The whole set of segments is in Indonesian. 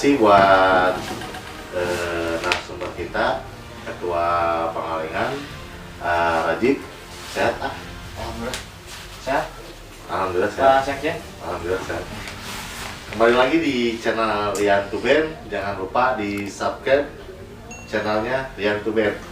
kasih buat narasumber kita, Ketua Pangalengan, Rajib. Sehat ah? Alhamdulillah sehat. Alhamdulillah sehat. Pak Sekjen. Alhamdulillah sehat. Kembali lagi di channel Rian Tuben. Jangan lupa di subscribe channelnya Rian Tuben.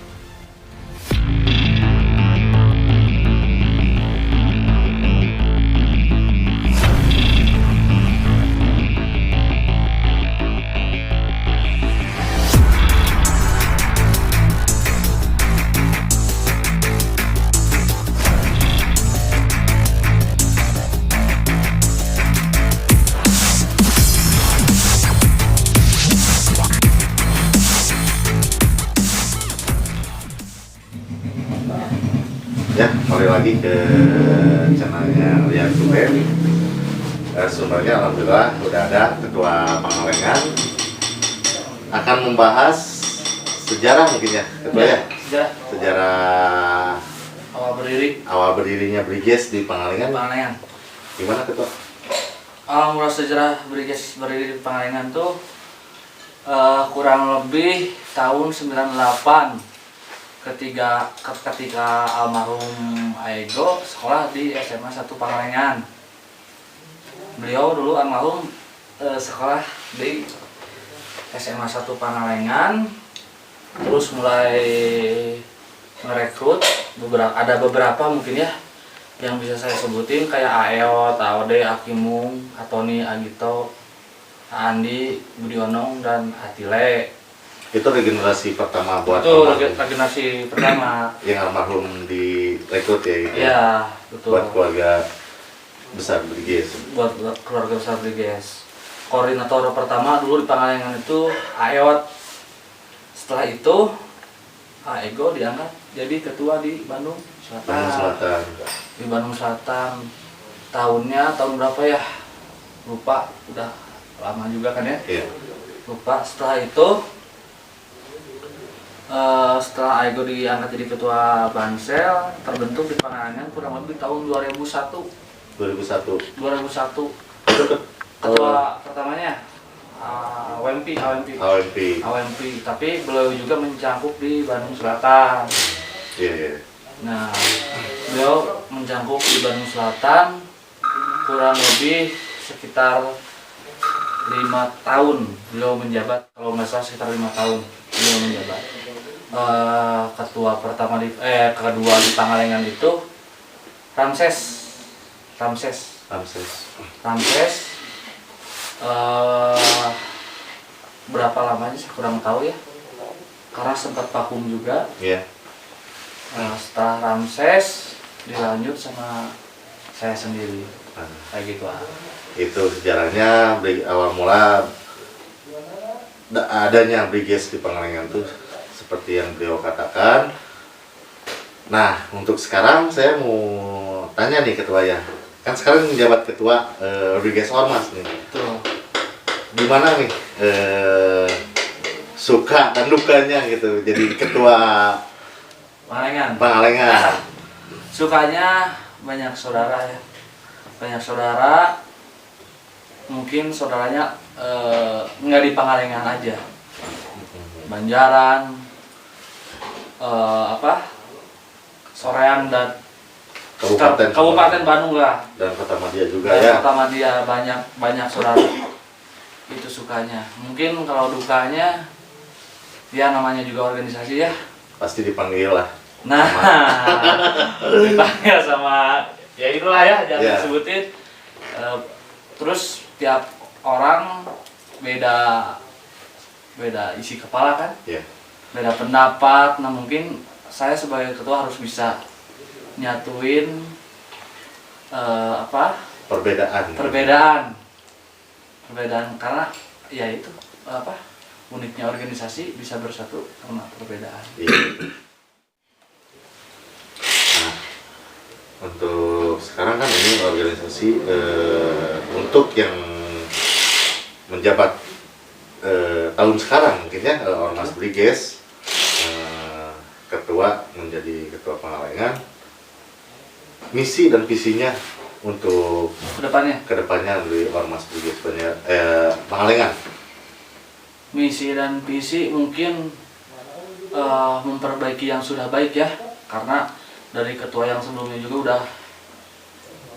Ya, kembali lagi ke channelnya Rian Tuben. Sumbernya alhamdulillah udah ada Ketua Pangalengan. Akan membahas sejarah mungkin ya, Ketua ya? Sejarah awal berdirinya Briges di Pangalengan. Gimana Ketua? Mulai sejarah Briges berdiri di Pangalengan tuh kurang lebih tahun 98 ketika almarhum Aego sekolah di SMA 1 Pangalengan. Beliau dulu almarhum sekolah di SMA 1 Pangalengan, terus mulai merekrut beberapa mungkin ya yang bisa saya sebutin kayak Aeot, Aode, Akimung, Atoni, Agito, Andi, Budionong, dan Atile. Itu regenerasi pertama buat itu regenerasi pertama yang almarhum direkrut ya gitu. Iya, betul. Buat keluarga besar Briges. Buat keluarga besar Briges. Koordinator pertama dulu di Pangalengan itu Aeot. Setelah itu Aego diangkat jadi ketua di Bandung Selatan. Di Bandung Selatan. Tahunnya tahun berapa ya? Lupa, udah lama juga kan ya? Iya. Lupa. Setelah itu setelah Aego diangkat jadi ketua Bansel, terbentuk di Pangalengan kurang lebih tahun 2001. Ketua pertamanya AWMP, tapi beliau juga mencangkup di Bandung Selatan. Iya. Nah, beliau mencangkup di Bandung Selatan kurang lebih sekitar 5 tahun beliau menjabat, kalau nggak salah sekitar 5 tahun beliau menjabat. Ketua kedua di Pangalengan itu Ramses. Berapa lamanya saya kurang tahu ya, karena sempat vakum juga. Iya. Setelah Ramses dilanjut sama saya sendiri, kayak gitu. Itu sejarahnya awal mula adanya Briges di Pangalengan tuh seperti yang beliau katakan. Nah, untuk sekarang saya mau tanya nih Ketua ya, kan sekarang menjabat Ketua Briges Ormas nih. Betul. Gimana nih suka dan dukanya gitu jadi Ketua Pangalengan? Sukanya banyak saudara ya, mungkin saudaranya nggak di Pangalengan aja, Banjaran, Soreang, dan Kabupaten Bandung lah, dan Kota Madia juga ya. Kota Madia banyak saudara. Itu sukanya. Mungkin kalau dukanya ya namanya juga organisasi ya. Pasti dipanggil lah. Nah, dipanggil sama ya itulah ya, jangan disebutin. Terus tiap orang beda isi kepala kan, beda pendapat. Nah, mungkin saya sebagai ketua harus bisa nyatuin perbedaan karena ya itu uniknya organisasi bisa bersatu karena perbedaan. Nah, untuk sekarang kan ini organisasi untuk yang menjabat tahun sekarang mungkin ya, Ormas Briges, ketua menjadi ketua Pangalengan, misi dan visinya untuk kedepannya dari Ormas Briges Pangalengan. Misi dan visi mungkin memperbaiki yang sudah baik ya, karena dari ketua yang sebelumnya juga udah,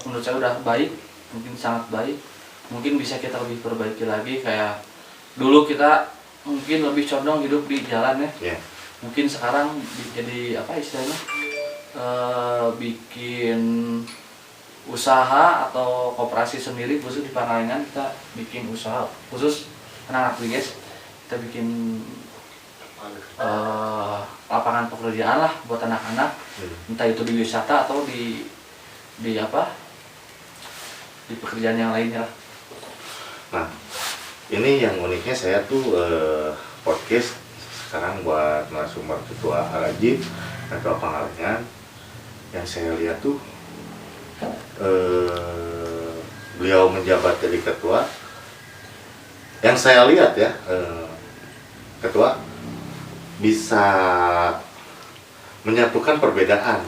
menurut saya udah baik, mungkin sangat baik. Mungkin bisa kita lebih perbaiki lagi, kayak dulu kita mungkin lebih condong hidup di jalan ya. Mungkin sekarang jadi apa istilahnya, bikin usaha atau koperasi sendiri, khusus di Pangalengan kita bikin usaha khusus anak-anak guys, kita bikin lapangan pekerjaan lah buat anak-anak, entah itu di wisata atau di apa, di pekerjaan yang lainnya lah. Nah, ini yang uniknya saya tuh podcast sekarang buat narasumber ketua Arajib atau Pangalengan, yang saya lihat tuh beliau menjabat jadi ketua. Yang saya lihat ya, ketua bisa menyatukan perbedaan.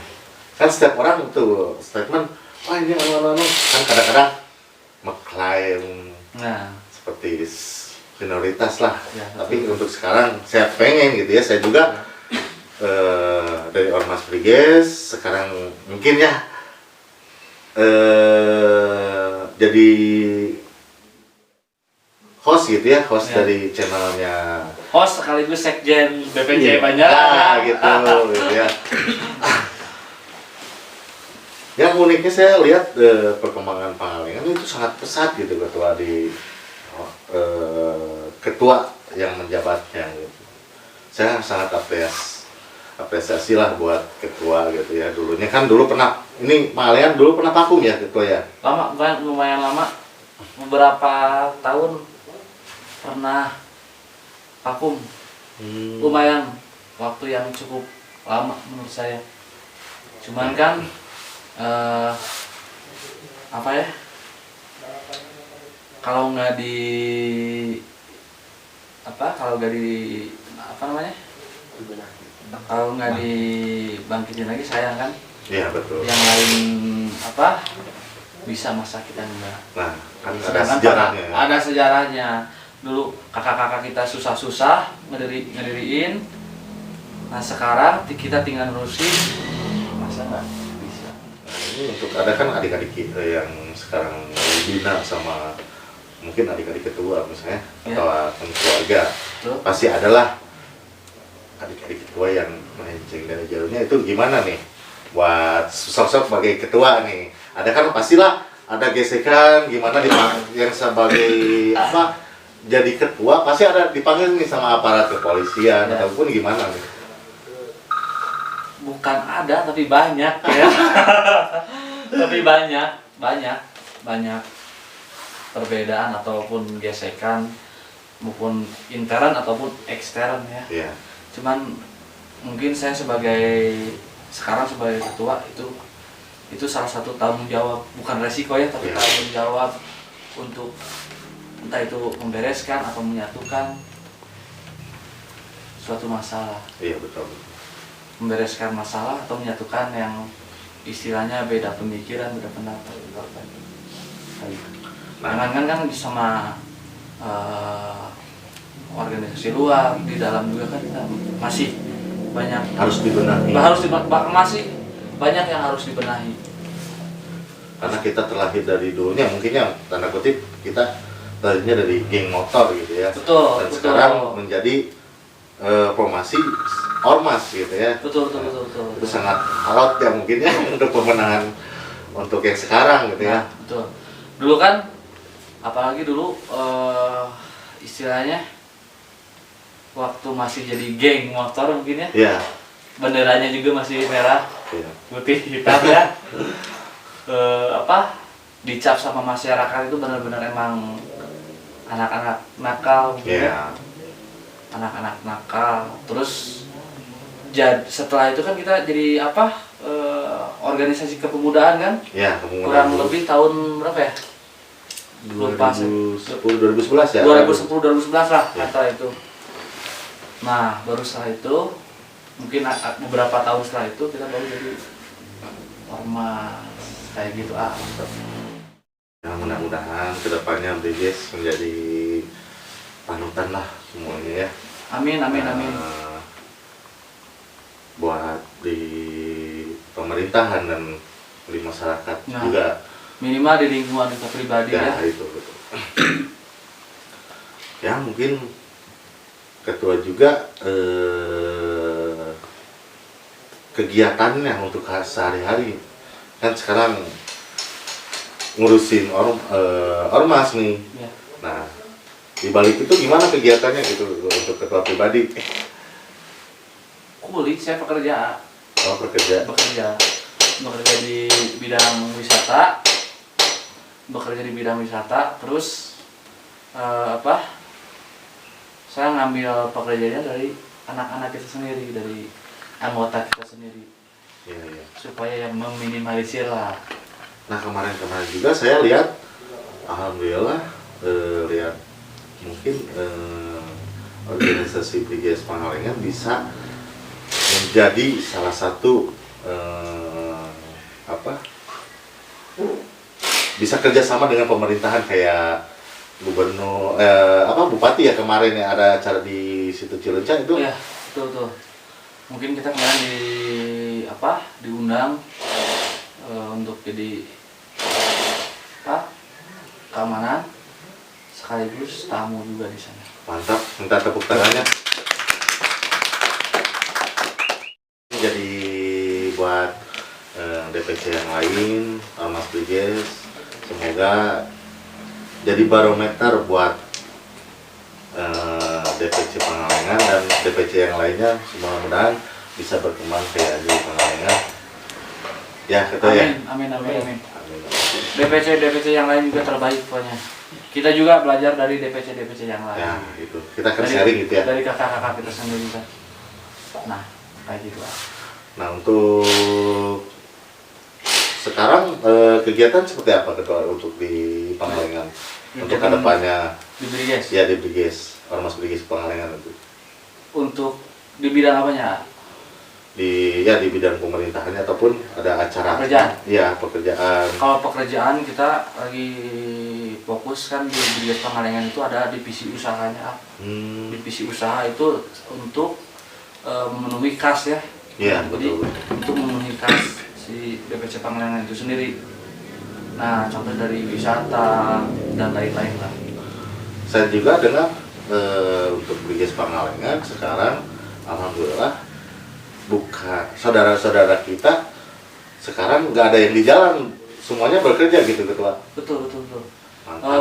Kan setiap orang tuh statement, wah ini anu kan kadang-kadang mengklaim seperti minoritas lah ya, tapi untuk sekarang saya pengen gitu ya, saya juga dari Ormas Briges sekarang mungkin ya jadi host gitu ya, host ya, dari channelnya, host sekaligus sekjen BPJ Banjar gitu ya. Yang uniknya saya lihat perkembangan Pangalengan itu sangat pesat gitu ketua di ketua yang menjabatnya gitu. Saya sangat apresiasi lah buat ketua gitu ya. Dulunya kan dulu pernah, ini Pangalengan dulu pernah vakum ya ketua ya? Lama, lumayan lama, beberapa tahun pernah vakum. Lumayan waktu yang cukup lama menurut saya. Cuman kan apa ya, kalau nggak di kalau nggak dibangkitin lagi sayang kan. Iya betul. Yang lain bisa, masa kita enggak. Nah kan ada sejarahnya. Ada sejarahnya. Dulu kakak-kakak kita susah-susah ngediriin. Nah sekarang kita tinggal nerusin, masa nggak bisa. Nah, ini untuk ada kan adik-adik kita yang sekarang bina sama mungkin adik-adik ketua misalnya ya, atau keluarga, pasti adalah adik-adik ketua yang melenceng dari jalurnya. Itu gimana nih buat sosok sebagai ketua nih? Ada kan pastilah ada gesekan gimana yang sebagai apa jadi ketua pasti ada dipanggil nih sama aparat kepolisian ya, ataupun gimana nih? Bukan ada, tapi banyak ya. Tapi banyak perbedaan ataupun gesekan, maupun intern ataupun ekstern ya. Yeah. Cuman mungkin saya sekarang sebagai ketua itu salah satu tanggung jawab, bukan resiko ya, tapi tanggung jawab untuk entah itu membereskan atau menyatukan suatu masalah. Iya betul. Membereskan masalah atau menyatukan yang istilahnya beda pemikiran, beda pendapat. Jangan kan sama organisasi luar, di dalam juga kan kita masih banyak harus dibenahi. Masih banyak yang harus dibenahi. Karena kita terlahir dari dulunya mungkin yang tanda kutip kita tadinya dari geng motor gitu ya. Betul. Dan sekarang menjadi formasi ormas gitu ya. Betul. Itu sangat alot ya mungkin ya untuk pemenangan untuk yang sekarang gitu ya. Betul. Dulu kan apalagi dulu istilahnya waktu masih jadi geng motor mungkin ya. Iya. Benderanya juga masih merah, putih, hitam ya. Dicap sama masyarakat itu benar-benar emang anak-anak nakal gitu ya. Anak-anak nakal. Terus setelah itu kan kita jadi organisasi kepemudaan kan? Iya, kepemudaan. Kurang lebih tahun berapa ya? 2011 ya? 2010-2011 lah kata itu. Nah, baru setelah itu, mungkin beberapa tahun setelah itu kita baru jadi ormas kayak gitu. Ya, mudah-mudahan kedepannya BGS menjadi panutan lah semuanya ya. Amin, amin, amin. Buat di pemerintahan dan di masyarakat Nah, juga. Minimal di lingkungan kita pribadi ya. Itu betul. Ya mungkin ketua juga kegiatannya untuk sehari-hari kan sekarang ngurusin ormas nih. Ya. Nah di balik itu gimana kegiatannya gitu untuk ketua pribadi? Kulit saya pekerja. Oh bekerja. Bekerja di bidang wisata. Bekerja di bidang wisata, terus saya ngambil pekerjaannya dari anak-anak kita sendiri, dari anggota kita sendiri. Ya, ya. Supaya yang meminimalisir lah. Nah kemarin juga saya lihat, alhamdulillah lihat mungkin organisasi BGS Pangalengan bisa menjadi salah satu bisa kerjasama dengan pemerintahan kayak gubernur bupati ya kemarin ya ada acara di situ Cileunca itu. Ya, betul. Mungkin kita kemarin diundang untuk jadi keamanan sekaligus tamu juga di sana. Mantap, minta tepuk tangannya. Jadi buat DPC yang lain, Mas BGS, semoga jadi barometer buat DPC Pangalengan dan DPC yang lainnya, mudah-mudahan bisa berkembang kayak di Pangalengan. Ya, kata ya. Amin. DPC yang lain juga terbaik pokoknya. Kita juga belajar dari DPC yang lain. Ya, itu. Kita akan sharing gitu ya. Dari kakak-kakak kita sendiri kan. Nah, kayak gitu lah. Nah, untuk sekarang kegiatan seperti apa ketua untuk di Pangalengan? Untuk kedepannya di BGS? Ya di BGS, Ormas BGS Pangalengan itu. Untuk di bidang apanya? Di bidang pemerintahannya ataupun ada acara pekerjaan. Iya, pekerjaan. Kalau pekerjaan kita lagi fokus kan di BGS Pangalengan itu ada divisi usahanya. Divisi usaha itu untuk memenuhi kas ya. Iya, jadi betul. untuk memenuhi kas si DPC Pangalengan itu sendiri. Nah, contoh dari wisata dan lain-lain lah. Saya juga dengar untuk BGS Pangalengan sekarang alhamdulillah bukan saudara-saudara kita sekarang nggak ada yang di jalan, semuanya bekerja gitu ketua. Betul.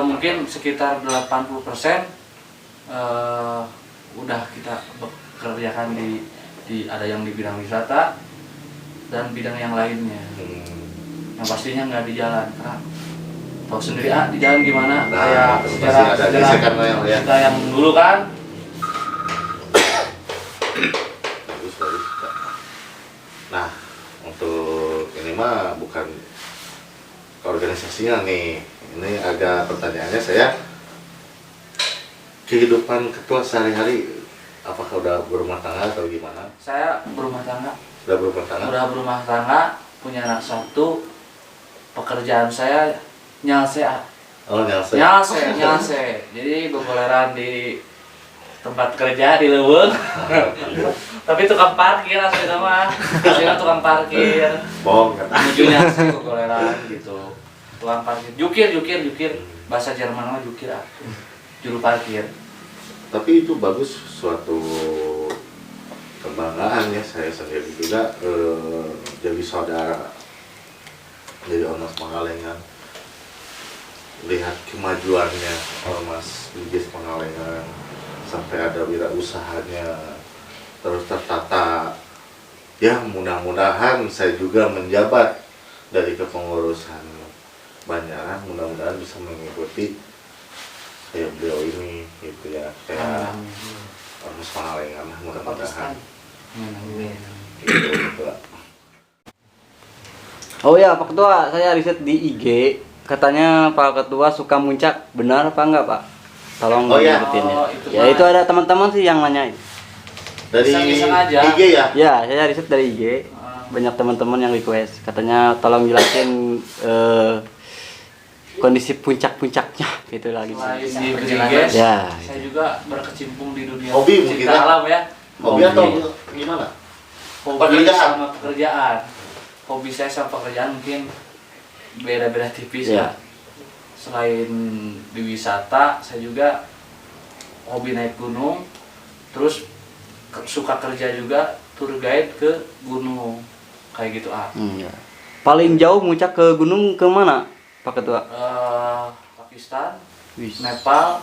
Mungkin mantap. sekitar 80% udah kita bekerjakan di ada yang di bidang wisata dan bidang yang lainnya. Yang pastinya nggak di jalan, karena tahu sendiri di jalan gimana. Nah, Kayak sejarah kita yang dulu kan. Bagus. Nah, untuk ini mah bukan organisasinya nih. Ini agak pertanyaannya saya, kehidupan ketua sehari-hari apakah udah berumah tangga atau gimana? Saya berumah tangga. Udah berumah tangga? Udah berumah tangga, punya anak satu. Pekerjaan saya nyalse. Oh, nyalse. Nyalse. Jadi begoleran di tempat kerja di Leuweung. Tapi tukang parkir aslinya mah. Aslinya tukang parkir. Bohong kan? Menujunya sih begoleran gitu. Tukang parkir. Jukir. Bahasa Jerman mah jukir. Juru parkir. Tapi itu bagus, suatu kebanggaan ya, saya sendiri juga jadi saudara dari Ormas Pangalengan, lihat kemajuannya Ormas BGS Pangalengan sampai ada wirausahanya terus tertata. Ya mudah-mudahan saya juga menjabat dari kepengurusan Banjaran, mudah-mudahan bisa mengikuti kayak beliau ini gitu ya, kayak Ormas Pangalengan mudah-mudahan. Gitu. Oh ya Pak Ketua, saya riset di IG, katanya Pak Ketua suka muncak, benar apa enggak Pak? Tolong diingetin ya. Itu ada teman-teman sih yang nanya. Dari Iseng-iseng aja. IG ya? Ya, saya riset dari IG. Banyak teman-teman yang request, katanya tolong jelasin kondisi puncak-puncaknya gitu lagi. Selain di Briges, Ya. saya juga berkecimpung di dunia Hobi mungkin cinta ya? alam ya. Hobi atau gimana? Hobi Pekerjaan. sama pekerjaan. Hobi saya sama pekerjaan mungkin beda-beda tipis Ya. ya. Selain di wisata, saya juga hobi naik gunung, terus suka kerja juga tour guide ke gunung kayak gitu Ya. Paling jauh muncak ke gunung ke mana, Pak Ketua? Pakistan, Wis. Nepal,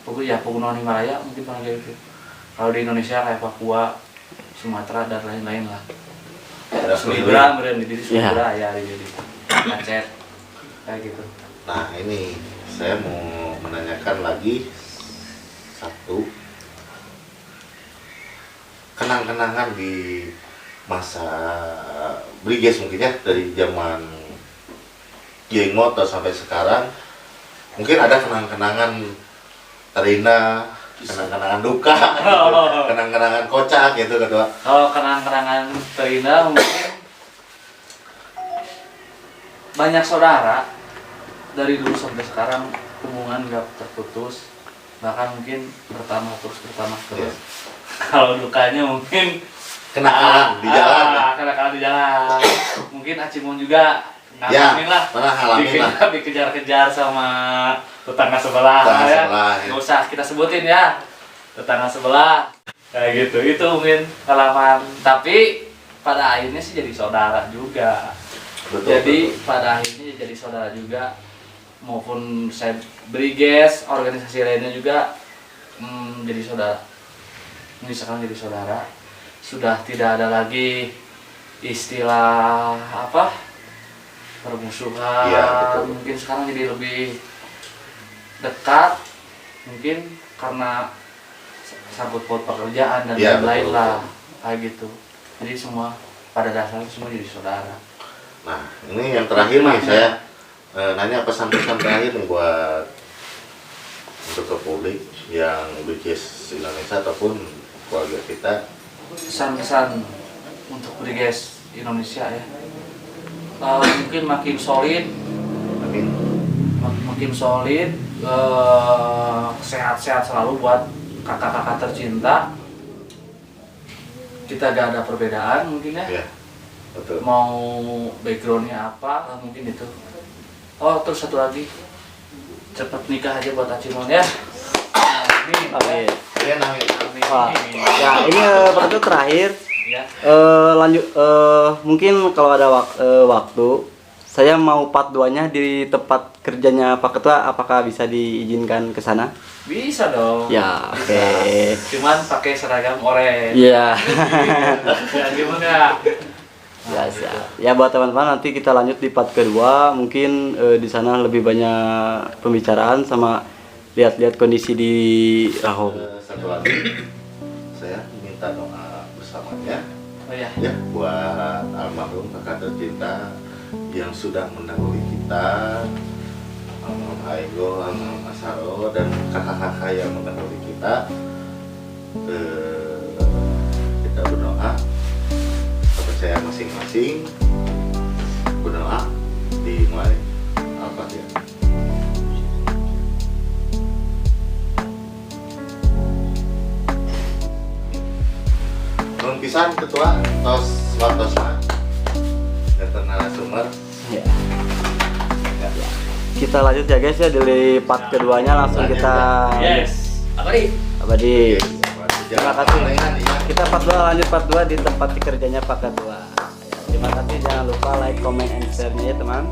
Pegunungan Himalaya mungkin paling jauh itu. Kalau di Indonesia kayak Papua, Sumatera dan lain-lain lah. Sumatera, kemudian di Sumatera ya di Aceh kayak gitu. Nah ini saya mau menanyakan lagi satu kenang-kenangan di masa Briges mungkin ya, dari zaman geng motor sampai sekarang. Mungkin ada kenang-kenangan terindah, kenang-kenangan duka, kenang-kenangan kocak gitu Ketua. Kalau kenang-kenangan terindah mungkin banyak saudara dari dulu sampai sekarang hubungan nggak terputus, bahkan mungkin bertambah terus. Iya. Kalau dukanya mungkin Kenakalan di jalan. kenakalan di jalan. Mungkin Acimon juga ngalamin lah. Pernah ngalamin lah. Dikejar-kejar sama tetangga sebelah Tetangga ya. sebelah, ya. Nggak usah kita sebutin ya. Tetangga sebelah. Kayak gitu. Itu mungkin pengalaman. Tapi pada akhirnya sih jadi saudara juga. Jadi pada akhirnya jadi saudara juga, maupun saya Briges, organisasi lainnya juga jadi saudara. Ini sekarang jadi saudara. Sudah tidak ada lagi istilah apa permusuhan. Iya, betul. Mungkin sekarang jadi lebih dekat, mungkin karena sangkut paut pekerjaan dan Iya, lain-lain betul, lah kayak gitu. Jadi semua pada dasarnya semua jadi saudara. Nah, ini yang terakhir nih, saya nanya pesan-pesan terakhir nih buat untuk ke publik yang Briges Indonesia ataupun keluarga kita. Pesan-pesan untuk Briges Indonesia ya, mungkin makin solid, Amin. makin solid, sehat-sehat selalu buat kakak-kakak tercinta. Kita gak ada perbedaan mungkin ya. Ya, betul. Mau backgroundnya apa, mungkin itu. Oh, terus satu lagi, cepet nikah aja buat Acimon ya. Amin. Amin. Ya, amin. Amin. Wah, ya ini Pak Ketua terakhir. Ya. Lanjut, mungkin kalau ada waktu, saya mau part 2-nya di tempat kerjanya Pak Ketua, apakah bisa diizinkan ke sana? Bisa dong. Ya, Bisa. oke. Cuman pakai seragam oranye. Iya. Ya gimana? Biasa. Ya buat teman-teman, nanti kita lanjut di part kedua. Mungkin di sana lebih banyak pembicaraan sama lihat-lihat kondisi di Rahong. Satu lagi, saya minta doa bersamanya Oh ya. ya buat almarhum kakak tercinta yang sudah mendahului kita, almarhum Aigo, almarhum Asaro, dan kakak-kakak yang mendahului kita. Kita berdoa, saya masing-masing berdoa dimulai Al-Fatihah. Nun pisan ketua tos watosna dan narasumber. Ya. Kita lanjut ya guys ya, di part keduanya langsung kita Yes. Apa nih? abadi. Terima kasih. Kita part 2 lanjut part 2 di tempat kerjanya Pak Ketua. Terima kasih, jangan lupa like, comment, and share-nya ya teman.